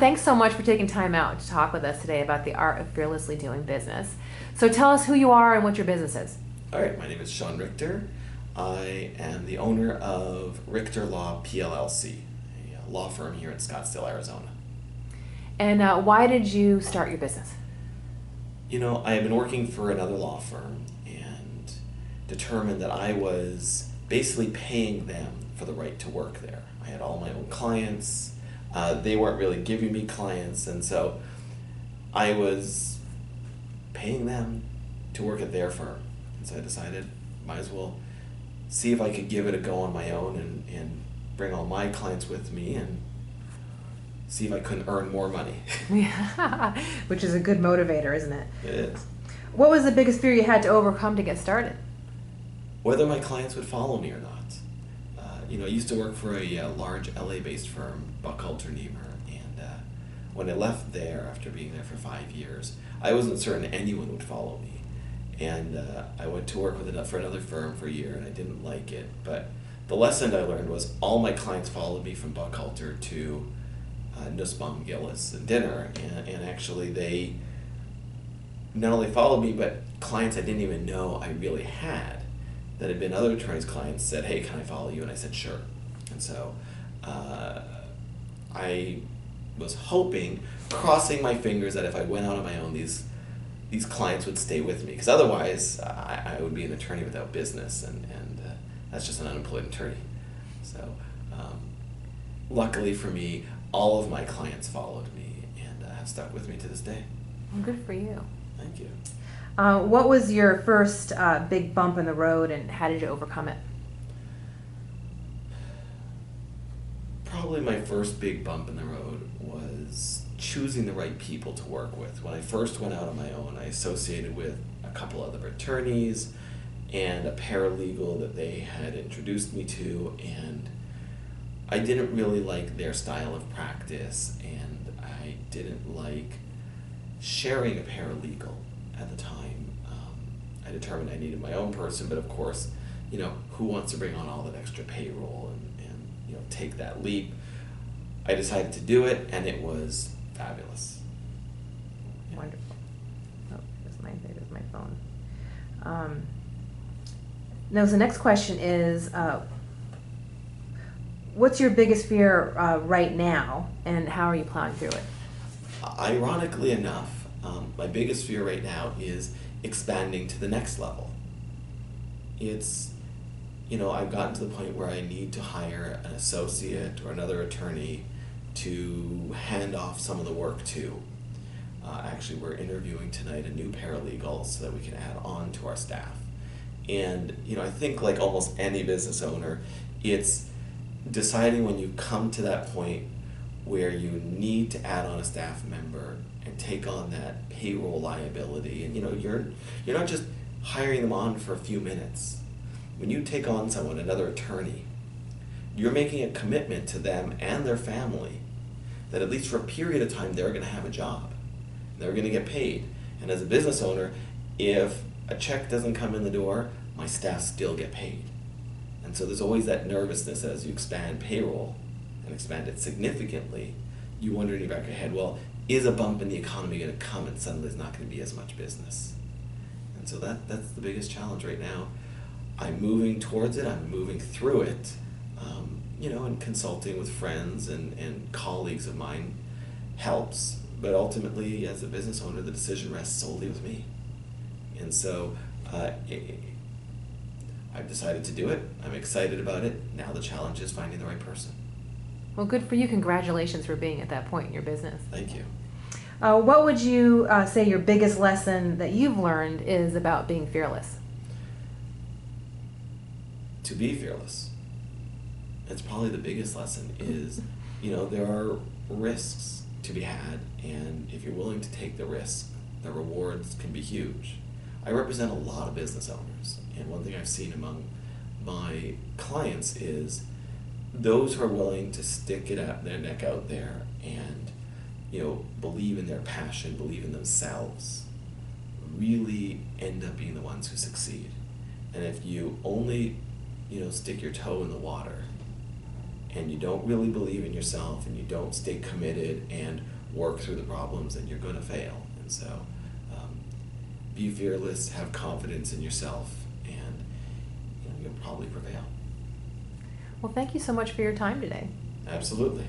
Thanks so much for taking time out to talk with us today about the art of fearlessly doing business. So tell us who you are and what your business is. All right, my name is Shawn Richter. I am the owner of Richter Law PLLC, a law firm here in Scottsdale, Arizona. And why did you start your business? You know, I had been working for another law firm and determined that I was basically paying them for the right to work there. I had all my own clients. They weren't really giving me clients, and so I was paying them to work at their firm. And so I decided, might as well see if I could give it a go on my own and bring all my clients with me and see if I couldn't earn more money. Yeah, which is a good motivator, isn't it? It is. What was the biggest fear you had to overcome to get started? Whether my clients would follow me or not. I used to work for a large LA-based firm, Buckhalter Niemer, and when I left there after being there for 5 years, I wasn't certain anyone would follow me. And I went to work for another firm for a year, and I didn't like it. But the lesson I learned was all my clients followed me from Buckhalter to Nussbaum, Gillis, and dinner, and actually they not only followed me, but clients I didn't even know I really had that had been other attorneys' clients said, "Hey, can I follow you?" And I said, "Sure." And so I was hoping, crossing my fingers, that if I went out on my own, these clients would stay with me, because otherwise I would be an attorney without business, and that's just an unemployed attorney. So luckily for me, all of my clients followed me and have stuck with me to this day. Well, good for you. Thank you. What was your first big bump in the road, and how did you overcome it? Probably my first big bump in the road was choosing the right people to work with. When I first went out on my own, I associated with a couple other attorneys and a paralegal that they had introduced me to, and I didn't really like their style of practice, and I didn't like sharing a paralegal at the time. I determined I needed my own person, but of course, who wants to bring on all that extra payroll and take that leap? I decided to do it, and it was fabulous. Wonderful. Oh, there's my phone. Now, so the next question is, what's your biggest fear right now, and how are you plowing through it? Ironically enough, my biggest fear right now is expanding to the next level. It's, I've gotten to the point where I need to hire an associate or another attorney to hand off some of the work to. Actually, we're interviewing tonight a new paralegal so that we can add on to our staff. And, I think like almost any business owner, it's deciding when you come to that point where you need to add on a staff member and take on that payroll liability. And you're not just hiring them on for a few minutes. When you take on someone, another attorney, you're making a commitment to them and their family that at least for a period of time they're going to have a job. They're going to get paid. And as a business owner, if a check doesn't come in the door, my staff still get paid. And so there's always that nervousness as you expand payroll and expand it significantly. You wonder in your back of your head, well, is a bump in the economy going to come and suddenly there's not going to be as much business? And so that's the biggest challenge right now. I'm moving towards it, I'm moving through it, and consulting with friends and colleagues of mine helps, but ultimately as a business owner the decision rests solely with me. And so I've decided to do it, I'm excited about it, now the challenge is finding the right person. Well, good for you. Congratulations for being at that point in your business. Thank you. What would you say your biggest lesson that you've learned is about being fearless? To be fearless. It's probably the biggest lesson is, there are risks to be had, and if you're willing to take the risk, the rewards can be huge. I represent a lot of business owners, and one thing I've seen among my clients is those who are willing to stick their neck out there and believe in their passion, believe in themselves, really end up being the ones who succeed. And if you only stick your toe in the water and you don't really believe in yourself, and you don't stay committed and work through the problems, then you're going to fail. And so be fearless, have confidence in yourself, and you'll probably prevail. Well, thank you so much for your time today. Absolutely.